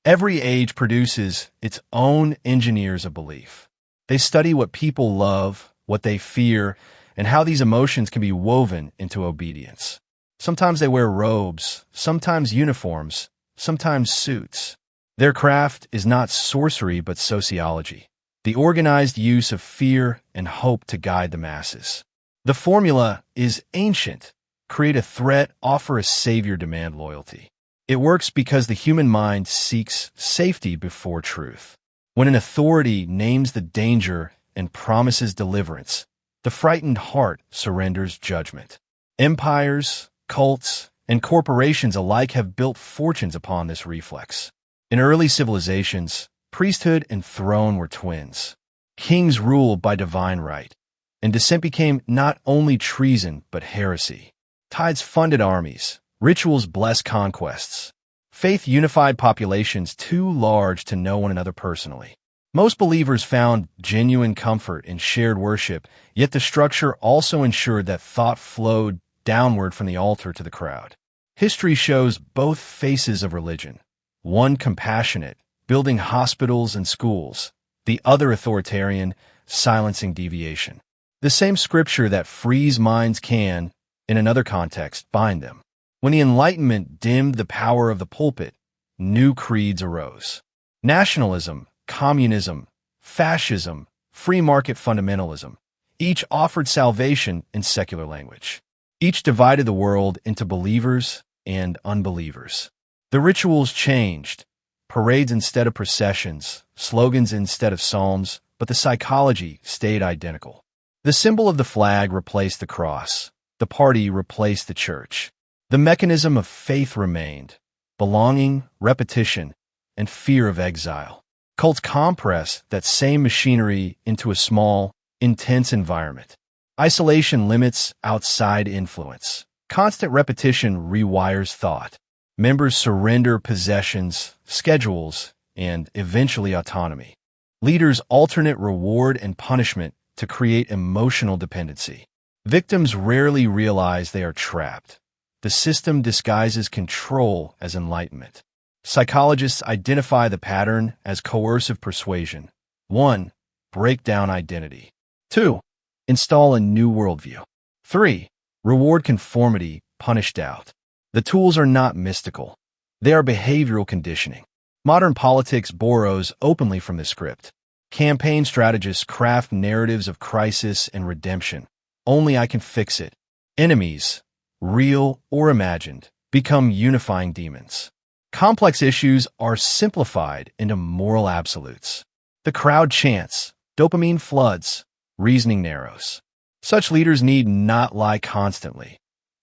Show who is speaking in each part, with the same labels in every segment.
Speaker 1: Every age produces its own engineers of belief. They study what people love, what they fear, and how these emotions can be woven into obedience. Sometimes they wear robes, sometimes uniforms, sometimes suits. Their craft is not sorcery but sociology, the organized use of fear and hope to guide the masses. The formula is ancient. Create a threat, offer a savior, demand loyalty. It works because the human mind seeks safety before truth. When an authority names the danger and promises deliverance, the frightened heart surrenders judgment. Empires, cults, and corporations alike have built fortunes upon this reflex. In early civilizations, priesthood and throne were twins. Kings ruled by divine right, and dissent became not only treason but heresy. Tides funded armies, rituals blessed conquests. Faith unified populations too large to know one another personally. Most believers found genuine comfort in shared worship, yet the structure also ensured that thought flowed downward from the altar to the crowd. History shows both faces of religion. One compassionate, building hospitals and schools. The other authoritarian, silencing deviation. The same scripture that frees minds can, in another context, bind them. When the Enlightenment dimmed the power of the pulpit, new creeds arose. Nationalism, communism, fascism, free market fundamentalism, each offered salvation in secular language. Each divided the world into believers and unbelievers. The rituals changed, parades instead of processions, slogans instead of psalms, but the psychology stayed identical. The symbol of the flag replaced the cross. The party replaced the church. The mechanism of faith remained: belonging, repetition, and fear of exile. Cults compress that same machinery into a small, intense environment. Isolation limits outside influence. Constant repetition rewires thought. Members surrender possessions, schedules, and eventually autonomy. Leaders alternate reward and punishment to create emotional dependency. Victims rarely realize they are trapped. The system disguises control as enlightenment. Psychologists identify the pattern as coercive persuasion. 1. Break down identity. 2. Install a new worldview. 3. Reward conformity, punish doubt. The tools are not mystical. They are behavioral conditioning. Modern politics borrows openly from this script. Campaign strategists craft narratives of crisis and redemption. Only I can fix it. Enemies, real or imagined, become unifying demons. Complex issues are simplified into moral absolutes. The crowd chants, dopamine floods, reasoning narrows. Such leaders need not lie constantly,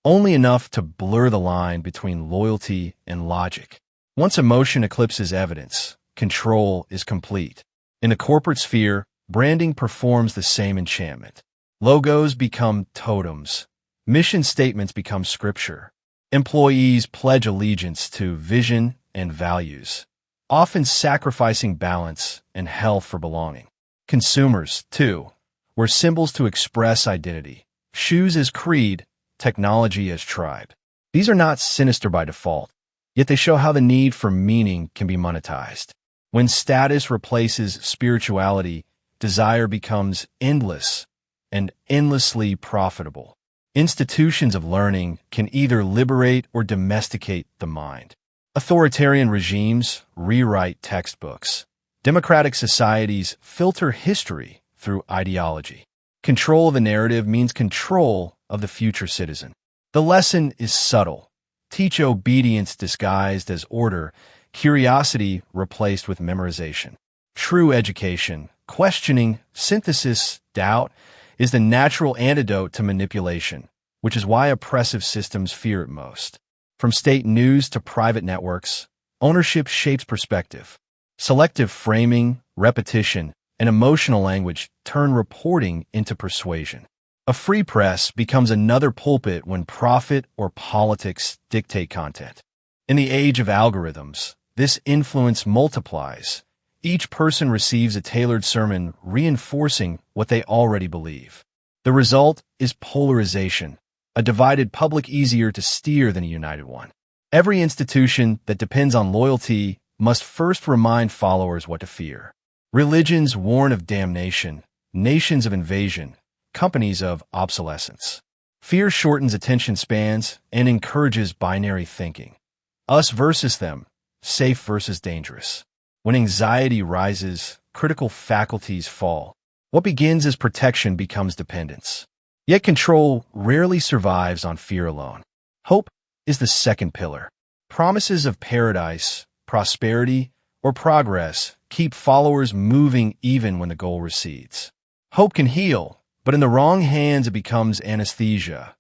Speaker 1: only enough to blur the line between loyalty and logic. Once emotion eclipses evidence, control is complete. In the corporate sphere, branding performs the same enchantment. Logos become totems. Mission statements become scripture. Employees pledge allegiance to vision and values, often sacrificing balance and health for belonging. Consumers, too, were symbols to express identity. Shoes as creed, technology as tribe. These are not sinister by default, yet they show how the need for meaning can be monetized. When status replaces spirituality, desire becomes endless and endlessly profitable. Institutions of learning can either liberate or domesticate the mind. Authoritarian regimes rewrite textbooks. Democratic societies filter history through ideology. Control of the narrative means control of the future citizen. The lesson is subtle. Teach obedience disguised as order, curiosity replaced with memorization. True education, questioning, synthesis, doubt, is the natural antidote to manipulation, which is why oppressive systems fear it most. From state news to private networks, ownership shapes perspective. Selective framing, repetition, and emotional language turn reporting into persuasion. A free press becomes another pulpit when profit or politics dictate content. In the age of algorithms, this influence multiplies. Each person receives a tailored sermon reinforcing what they already believe. The result is polarization, a divided public easier to steer than a united one. Every institution that depends on loyalty must first remind followers what to fear. Religions warn of damnation, nations of invasion, companies of obsolescence. Fear shortens attention spans and encourages binary thinking. Us versus them, safe versus dangerous. When anxiety rises, critical faculties fall. What begins as protection becomes dependence. Yet control rarely survives on fear alone. Hope is the second pillar. Promises of paradise, prosperity, or progress keep followers moving even when the goal recedes. Hope can heal, but in the wrong hands it becomes anesthesia.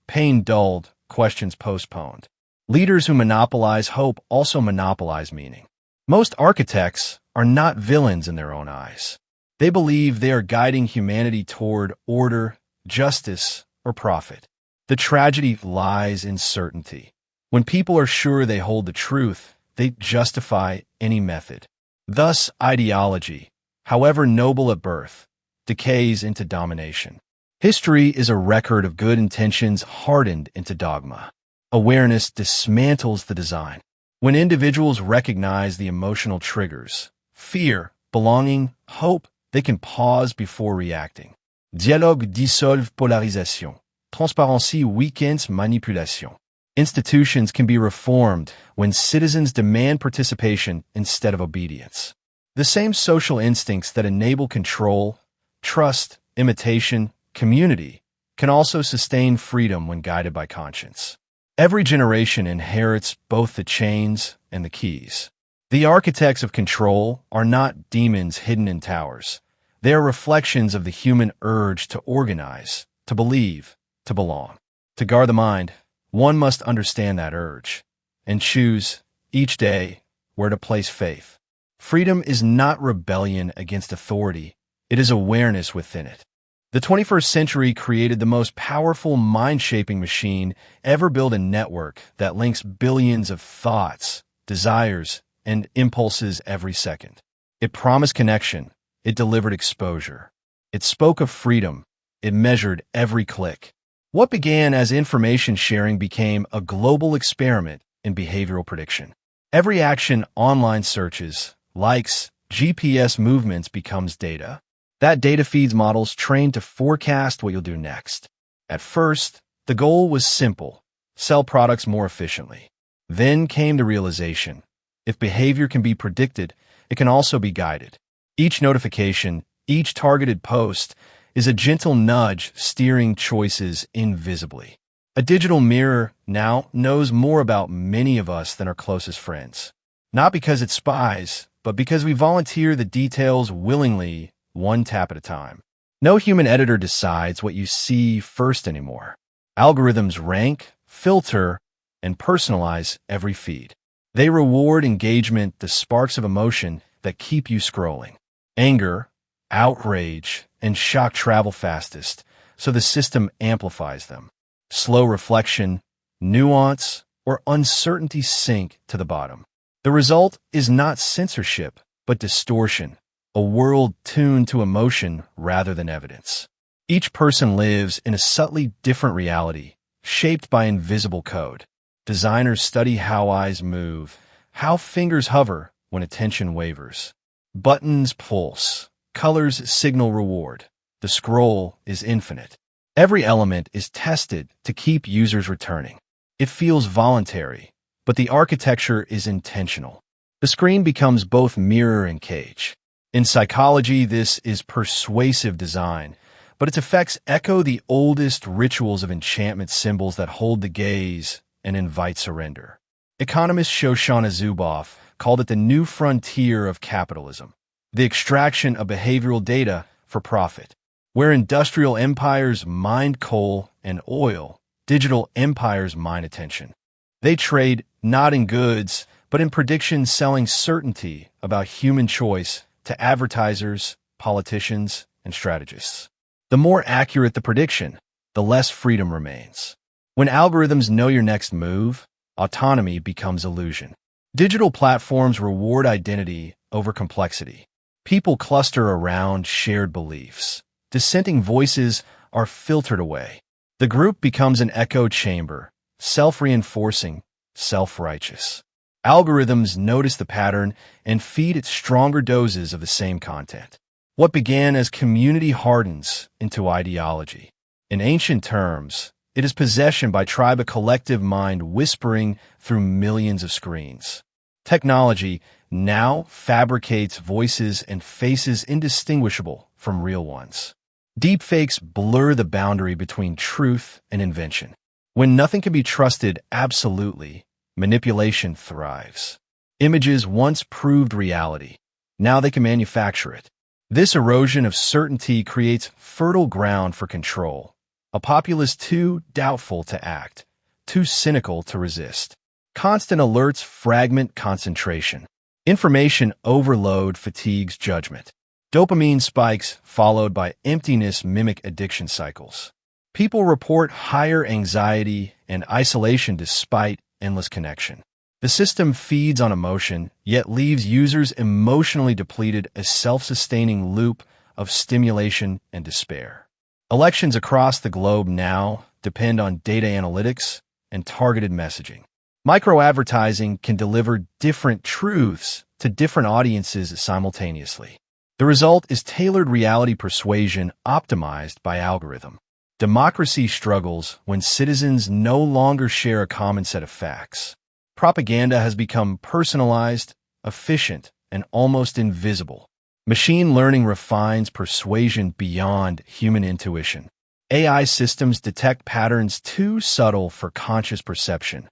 Speaker 1: Pain dulled, questions postponed. Leaders who monopolize hope also monopolize meaning. Most architects are not villains in their own eyes. They believe they are guiding humanity toward order, justice, or profit. The tragedy lies in certainty. When people are sure they hold the truth, they justify any method. Thus, ideology, however noble at birth, decays into domination. History is a record of good intentions hardened into dogma. Awareness dismantles the design. When individuals recognize the emotional triggers, fear, belonging, hope, they can pause before reacting. Dialogue dissolve polarisation. Transparency weakens manipulation. Institutions can be reformed when citizens demand participation instead of obedience. The same social instincts that enable control, trust, imitation, community, can also sustain freedom when guided by conscience. Every generation inherits both the chains and the keys. The architects of control are not demons hidden in towers. They are reflections of the human urge to organize, to believe, to belong. To guard the mind, one must understand that urge and choose, each day, where to place faith. Freedom is not rebellion against authority. It is awareness within it. The 21st century created the most powerful mind-shaping machine ever built, a network that links billions of thoughts, desires, and impulses every second. It promised connection. It delivered exposure. It spoke of freedom. It measured every click. What began as information sharing became a global experiment in behavioral prediction. Every action, online searches, likes, GPS movements becomes data. That data feeds models trained to forecast what you'll do next. At first, the goal was simple: sell products more efficiently. Then came the realization: if behavior can be predicted, it can also be guided. Each notification, each targeted post, is a gentle nudge steering choices invisibly. A digital mirror now knows more about many of us than our closest friends. Not because it spies, but because we volunteer the details willingly, one tap at a time. No human editor decides what you see first anymore. Algorithms rank, filter, and personalize every feed. They reward engagement, the sparks of emotion that keep you scrolling. Anger, outrage, and shock travel fastest, so the system amplifies them. Slow reflection, nuance, or uncertainty sink to the bottom. The result is not censorship, but distortion, a world tuned to emotion rather than evidence. Each person lives in a subtly different reality, shaped by invisible code. Designers study how eyes move, how fingers hover when attention wavers. Buttons pulse, colors signal reward. The scroll is infinite. Every element is tested to keep users returning. It feels voluntary, but the architecture is intentional. The screen becomes both mirror and cage. In psychology, this is persuasive design, but its effects echo the oldest rituals of enchantment, symbols that hold the gaze and invite surrender. Economist Shoshana Zuboff called it the new frontier of capitalism, the extraction of behavioral data for profit. Where industrial empires mined coal and oil, digital empires mine attention. They trade not in goods, but in predictions, selling certainty about human choice to advertisers, politicians, and strategists. The more accurate the prediction, the less freedom remains. When algorithms know your next move, autonomy becomes illusion. Digital platforms reward identity over complexity. People cluster around shared beliefs. Dissenting voices are filtered away. The group becomes an echo chamber, self-reinforcing, self-righteous. Algorithms notice the pattern and feed it stronger doses of the same content. What began as community hardens into ideology. In ancient terms, it is possession by tribe, a collective mind whispering through millions of screens. Technology now fabricates voices and faces indistinguishable from real ones. Deepfakes blur the boundary between truth and invention. When nothing can be trusted absolutely, manipulation thrives. Images once proved reality. Now they can manufacture it. This erosion of certainty creates fertile ground for control. A populace too doubtful to act, too cynical to resist. Constant alerts fragment concentration. Information overload fatigues judgment. Dopamine spikes followed by emptiness mimic addiction cycles. People report higher anxiety and isolation despite endless connection. The system feeds on emotion, yet leaves users emotionally depleted, a self-sustaining loop of stimulation and despair. Elections across the globe now depend on data analytics and targeted messaging. Micro-advertising can deliver different truths to different audiences simultaneously. The result is tailored reality persuasion optimized by algorithm. Democracy struggles when citizens no longer share a common set of facts. Propaganda has become personalized, efficient, and almost invisible. Machine learning refines persuasion beyond human intuition. AI systems detect patterns too subtle for conscious perception.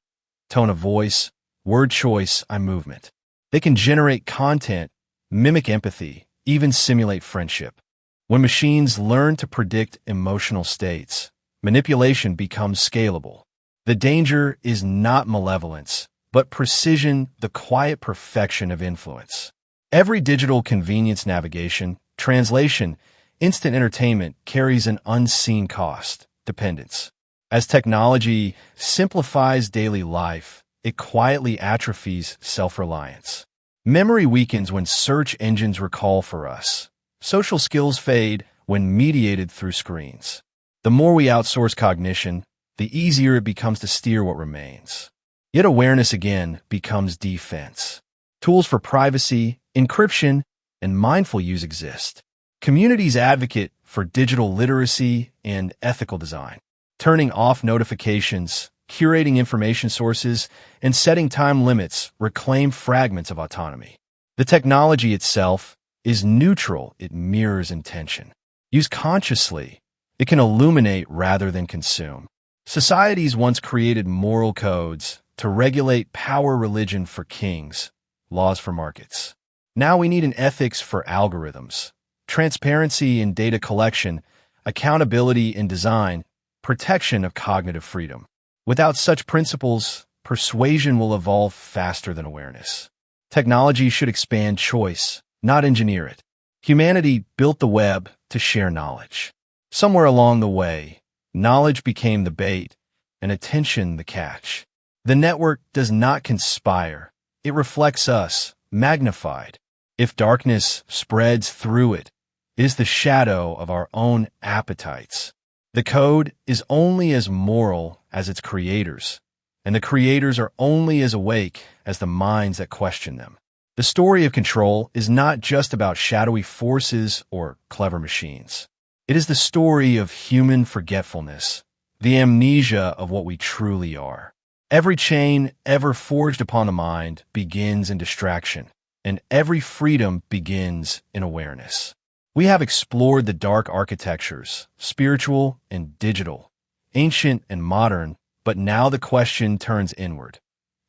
Speaker 1: Tone of voice, word choice, eye movement. They can generate content, mimic empathy, even simulate friendship. When machines learn to predict emotional states, manipulation becomes scalable. The danger is not malevolence, but precision, the quiet perfection of influence. Every digital convenience, navigation, translation, instant entertainment carries an unseen cost, dependence. As technology simplifies daily life, it quietly atrophies self-reliance. Memory weakens when search engines recall for us. Social skills fade when mediated through screens. The more we outsource cognition, the easier it becomes to steer what remains. Yet awareness again becomes defense. Tools for privacy, encryption, and mindful use exist. Communities advocate for digital literacy and ethical design, turning off notifications, curating information sources, and setting time limits reclaim fragments of autonomy. The technology itself is neutral, it mirrors intention. Used consciously, it can illuminate rather than consume. Societies once created moral codes to regulate power, religion for kings, laws for markets. Now we need an ethics for algorithms, transparency in data collection, accountability in design, protection of cognitive freedom. Without such principles, persuasion will evolve faster than awareness. Technology should expand choice, not engineer it. Humanity built the web to share knowledge. Somewhere along the way, knowledge became the bait and attention the catch. The network does not conspire. It reflects us, magnified. If darkness spreads through it, it is the shadow of our own appetites. The code is only as moral as its creators, and the creators are only as awake as the minds that question them. The story of control is not just about shadowy forces or clever machines. It is the story of human forgetfulness, the amnesia of what we truly are. Every chain ever forged upon the mind begins in distraction, and every freedom begins in awareness. We have explored the dark architectures, spiritual and digital, ancient and modern, but now the question turns inward.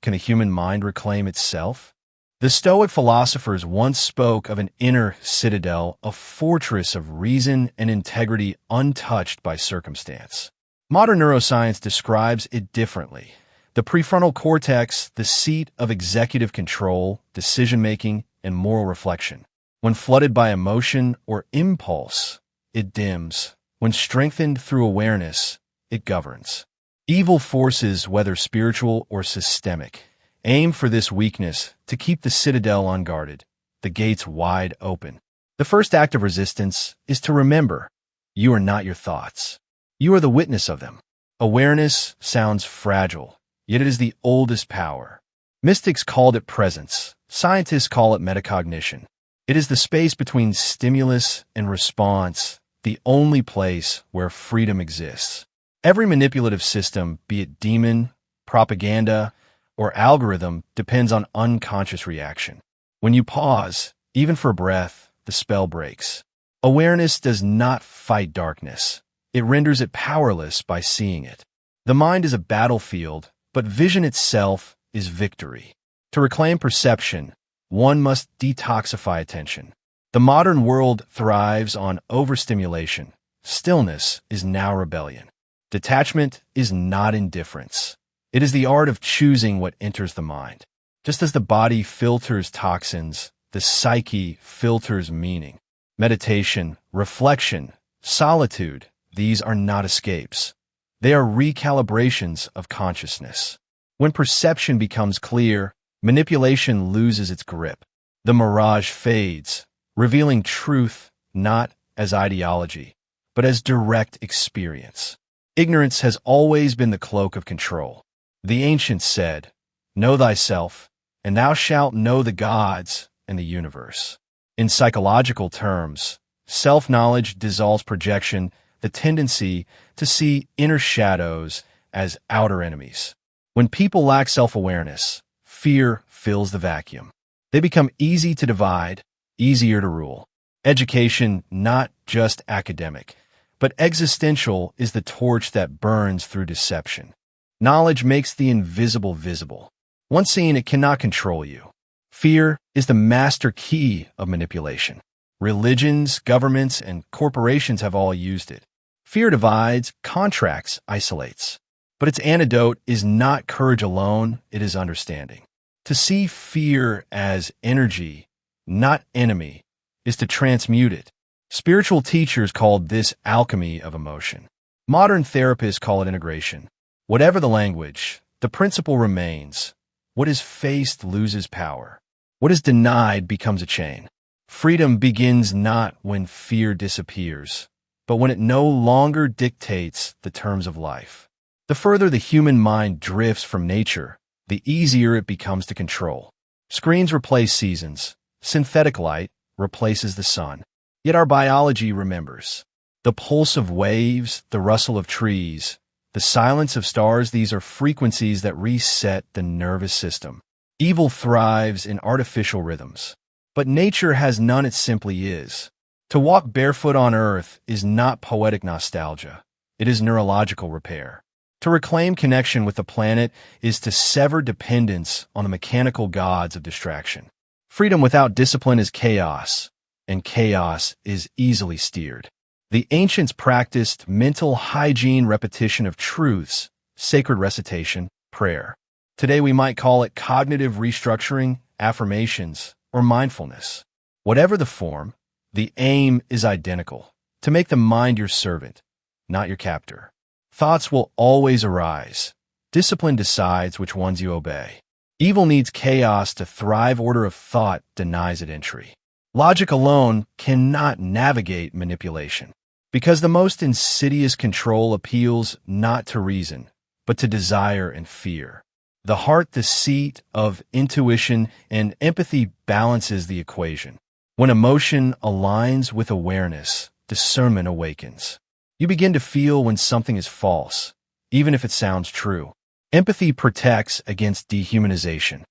Speaker 1: Can the human mind reclaim itself? The Stoic philosophers once spoke of an inner citadel, a fortress of reason and integrity untouched by circumstance. Modern neuroscience describes it differently. The prefrontal cortex, the seat of executive control, decision-making, and moral reflection. When flooded by emotion or impulse, it dims. When strengthened through awareness, it governs. Evil forces, whether spiritual or systemic, aim for this weakness to keep the citadel unguarded, the gates wide open. The first act of resistance is to remember, you are not your thoughts. You are the witness of them. Awareness sounds fragile, yet it is the oldest power. Mystics called it presence. Scientists call it metacognition. It is the space between stimulus and response, the only place where freedom exists. Every manipulative system, be it demon, propaganda, or algorithm, depends on unconscious reaction. When you pause, even for breath, the spell breaks. Awareness does not fight darkness. It renders it powerless by seeing it. The mind is a battlefield, but vision itself is victory. To reclaim perception, one must detoxify attention. The modern world thrives on overstimulation. Stillness is now rebellion. Detachment is not indifference. It is the art of choosing what enters the mind. Just as the body filters toxins, the psyche filters meaning. Meditation, reflection, solitude, these are not escapes. They are recalibrations of consciousness. When perception becomes clear, manipulation loses its grip. The mirage fades, revealing truth not as ideology, but as direct experience. Ignorance has always been the cloak of control. The ancients said, "Know thyself, and thou shalt know the gods and the universe." In psychological terms, self-knowledge dissolves projection, the tendency to see inner shadows as outer enemies. When people lack self-awareness, fear fills the vacuum. They become easy to divide, easier to rule. Education, not just academic, but existential, is the torch that burns through deception. Knowledge makes the invisible visible. Once seen, it cannot control you. Fear is the master key of manipulation. Religions, governments, and corporations have all used it. Fear divides, contracts, isolates. But its antidote is not courage alone, it is understanding. To see fear as energy, not enemy, is to transmute it. Spiritual teachers called this alchemy of emotion. Modern therapists call it integration. Whatever the language, the principle remains. What is faced loses power. What is denied becomes a chain. Freedom begins not when fear disappears, but when it no longer dictates the terms of life. The further the human mind drifts from nature, the easier it becomes to control. Screens replace seasons. Synthetic light replaces the sun. Yet our biology remembers. The pulse of waves, the rustle of trees, the silence of stars, these are frequencies that reset the nervous system. Evil thrives in artificial rhythms. But nature has none, it simply is. To walk barefoot on earth is not poetic nostalgia. It is neurological repair. To reclaim connection with the planet is to sever dependence on the mechanical gods of distraction. Freedom without discipline is chaos, and chaos is easily steered. The ancients practiced mental hygiene, repetition of truths, sacred recitation, prayer. Today we might call it cognitive restructuring, affirmations, or mindfulness. Whatever the form, the aim is identical: to make the mind your servant, not your captor. Thoughts will always arise. Discipline decides which ones you obey. Evil needs chaos to thrive. Order of thought denies it entry. Logic alone cannot navigate manipulation, because the most insidious control appeals not to reason, but to desire and fear. The heart, the seat of intuition and empathy, balances the equation. When emotion aligns with awareness, discernment awakens. You begin to feel when something is false, even if it sounds true. Empathy protects against dehumanization.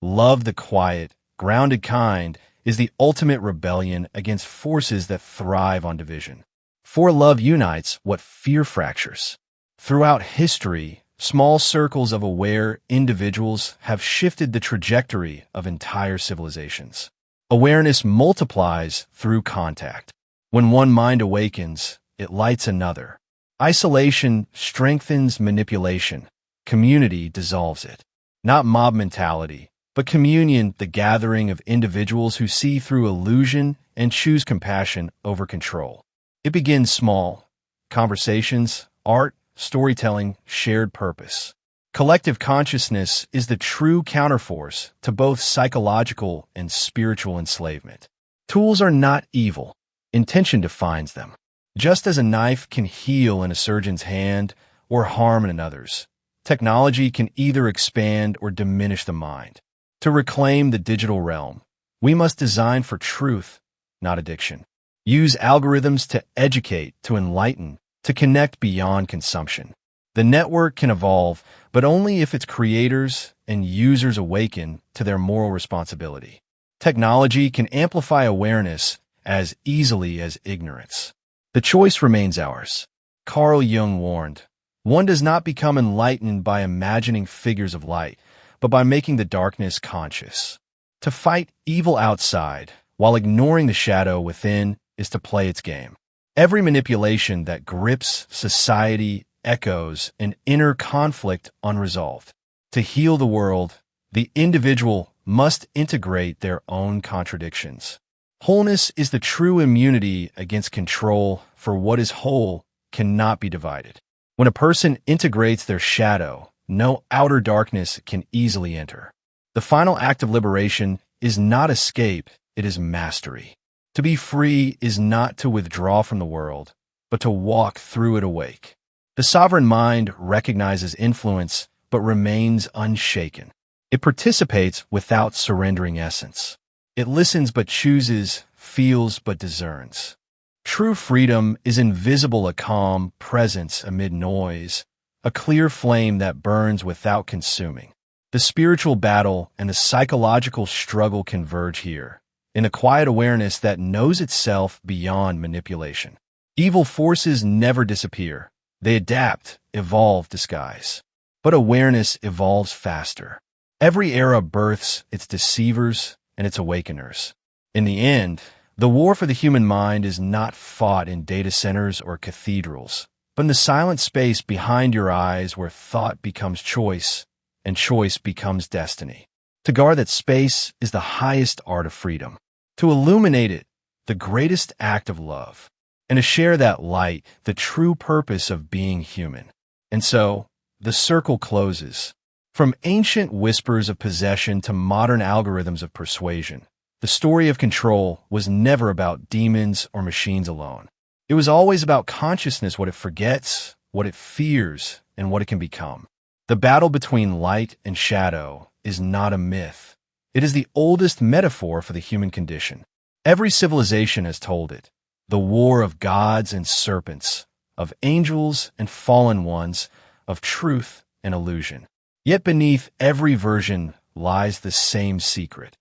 Speaker 1: Love, the quiet, grounded kind, is the ultimate rebellion against forces that thrive on division. For love unites what fear fractures. Throughout history, small circles of aware individuals have shifted the trajectory of entire civilizations. Awareness multiplies through contact. When one mind awakens, it lights another. Isolation strengthens manipulation. Community dissolves it. Not mob mentality, but communion, the gathering of individuals who see through illusion and choose compassion over control. It begins small: conversations, art, storytelling, shared purpose. Collective consciousness is the true counterforce to both psychological and spiritual enslavement. Tools are not evil. Intention defines them. Just as a knife can heal in a surgeon's hand or harm in another's, Technology can either expand or diminish the mind. To reclaim the digital realm, we must design for truth, not addiction. Use algorithms to educate, to enlighten, to connect beyond consumption. The network can evolve, but only if its creators and users awaken to their moral responsibility. Technology can amplify awareness as easily as ignorance. The choice remains ours. Carl Jung warned, "One does not become enlightened by imagining figures of light, but by making the darkness conscious." To fight evil outside while ignoring the shadow within is to play its game. Every manipulation that grips society echoes an inner conflict unresolved. To heal the world, the individual must integrate their own contradictions. Wholeness is the true immunity against control, for what is whole cannot be divided. When a person integrates their shadow, no outer darkness can easily enter. The final act of liberation is not escape, it is mastery. To be free is not to withdraw from the world, but to walk through it awake. The sovereign mind recognizes influence, but remains unshaken. It participates without surrendering essence. It listens but chooses, feels but discerns. True freedom is invisible, a calm presence amid noise, a clear flame that burns without consuming. The spiritual battle and the psychological struggle converge here, in a quiet awareness that knows itself beyond manipulation. Evil forces never disappear. They adapt, evolve, disguise. But awareness evolves faster. Every era births its deceivers and its awakeners. In the end, the war for the human mind is not fought in data centers or cathedrals, but in the silent space behind your eyes where thought becomes choice and choice becomes destiny. To guard that space is the highest art of freedom. To illuminate it, the greatest act of love. And to share that light, the true purpose of being human. And so, the circle closes. From ancient whispers of possession to modern algorithms of persuasion, the story of control was never about demons or machines alone. It was always about consciousness, what it forgets, what it fears, and what it can become. The battle between light and shadow is not a myth. It is the oldest metaphor for the human condition. Every civilization has told it. The war of gods and serpents, of angels and fallen ones, of truth and illusion. Yet beneath every version lies the same secret.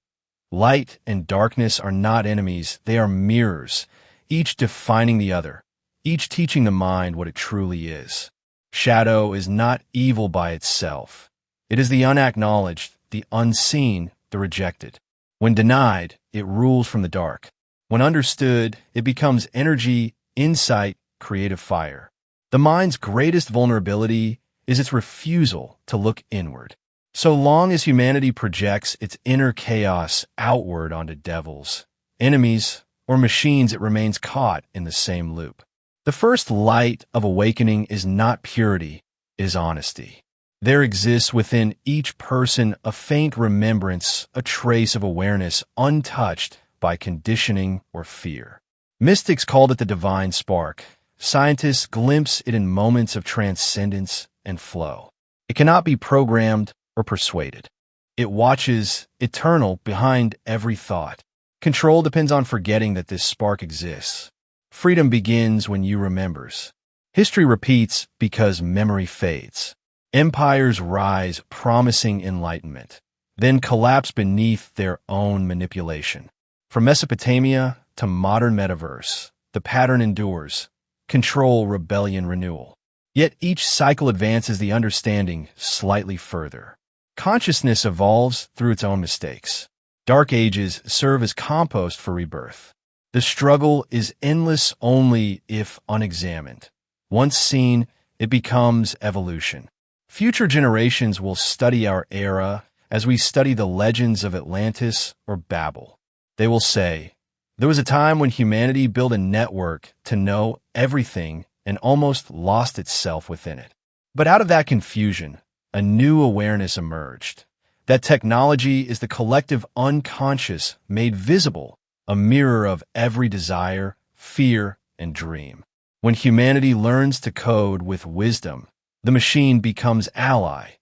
Speaker 1: Light and darkness are not enemies, they are mirrors, each defining the other, each teaching the mind what it truly is. Shadow is not evil by itself. It is the unacknowledged, the unseen, the rejected. When denied, it rules from the dark. When understood, it becomes energy, insight, creative fire. The mind's greatest vulnerability is its refusal to look inward. So long as humanity projects its inner chaos outward onto devils, enemies, or machines, it remains caught in the same loop. The first light of awakening is not purity, it is honesty. There exists within each person a faint remembrance, a trace of awareness untouched by conditioning or fear. Mystics called it the divine spark. Scientists glimpse it in moments of transcendence and flow. It cannot be programmed or persuaded. It watches, eternal, behind every thought. Control depends on forgetting that this spark exists. Freedom begins when you remembers. History repeats because memory fades. Empires rise, promising enlightenment, then collapse beneath their own manipulation. From Mesopotamia to modern metaverse, the pattern endures. Control, rebellion, renewal. Yet each cycle advances the understanding slightly further. Consciousness evolves through its own mistakes. Dark ages serve as compost for rebirth. The struggle is endless only if unexamined. Once seen, it becomes evolution. Future generations will study our era as we study the legends of Atlantis or Babel. They will say, there was a time when humanity built a network to know everything and almost lost itself within it. But out of that confusion, a new awareness emerged. That technology is the collective unconscious made visible, a mirror of every desire, fear, and dream. When humanity learns to code with wisdom, The machine becomes ally,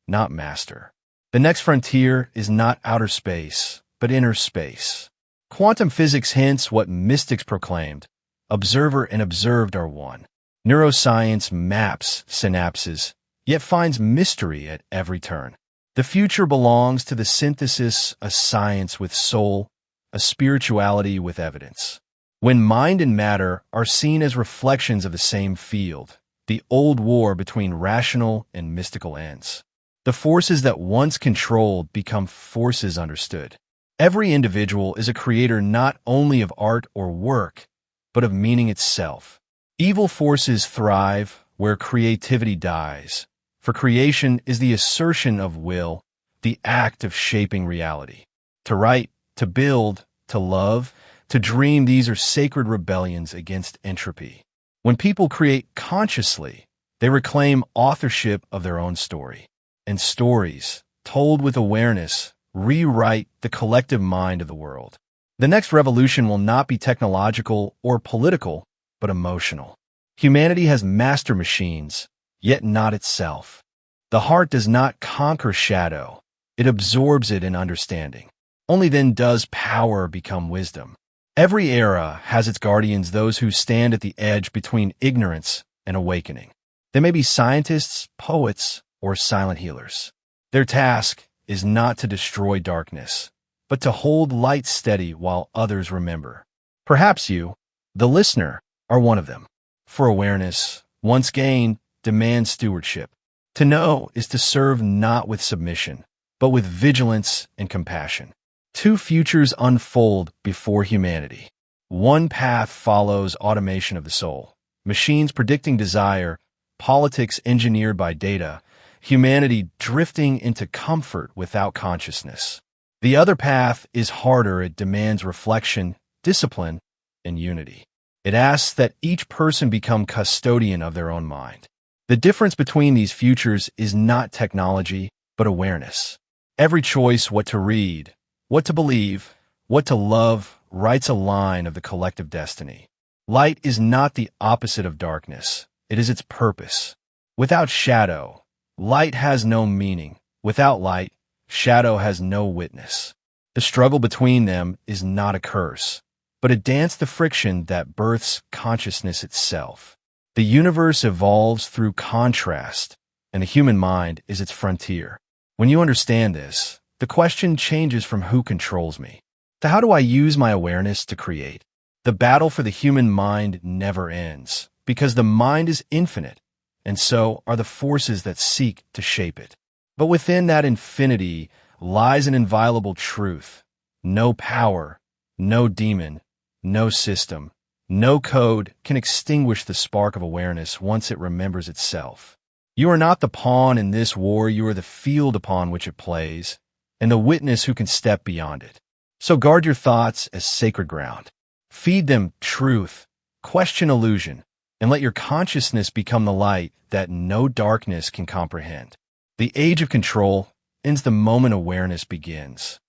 Speaker 1: not master. The next frontier is not outer space, but inner space. Quantum physics hints what mystics proclaimed: observer and observed are one. Neuroscience maps synapses, yet finds mystery at every turn. The future belongs to the synthesis, a science with soul, a spirituality with evidence. When mind and matter are seen as reflections of the same field, the old war between rational and mystical ends. The forces that once controlled become forces understood. Every individual is a creator not only of art or work, but of meaning itself. Evil forces thrive where creativity dies, for creation is the assertion of will, the act of shaping reality. To write, to build, to love, to dream, these are sacred rebellions against entropy. When people create consciously, they reclaim authorship of their own story. And stories, told with awareness, rewrite the collective mind of the world. The next revolution will not be technological or political, but emotional. Humanity has master machines, yet not itself. The heart does not conquer shadow, it absorbs it in understanding. Only then does power become wisdom. Every era has its guardians, those who stand at the edge between ignorance and awakening. They may be scientists, poets, or silent healers. Their task is not to destroy darkness, but to hold light steady while others remember. Perhaps you, the listener, are one of them. For awareness, once gained, demands stewardship. To know is to serve not with submission, but with vigilance and compassion. Two futures unfold before humanity. One path follows automation of the soul, machines predicting desire, politics engineered by data, humanity drifting into comfort without consciousness. The other path is harder. It demands reflection, discipline, and unity. It asks that each person become custodian of their own mind. The difference between these futures is not technology, but awareness. Every choice, what to read, what to believe, what to love, writes a line of the collective destiny. Light is not the opposite of darkness. It is its purpose. Without shadow, light has no meaning. Without light, shadow has no witness. The struggle between them is not a curse, but a dance, the friction that births consciousness itself. The universe evolves through contrast, and the human mind is its frontier. When you understand this, the question changes from who controls me to how do I use my awareness to create. The battle for the human mind never ends, because the mind is infinite, and so are the forces that seek to shape it. But within that infinity lies an inviolable truth. No power, no demon, no system, no code can extinguish the spark of awareness once it remembers itself. You are not the pawn in this war, you are the field upon which it plays, and the witness who can step beyond it. So guard your thoughts as sacred ground. Feed them truth, question illusion, and let your consciousness become the light that no darkness can comprehend. The age of control ends the moment awareness begins.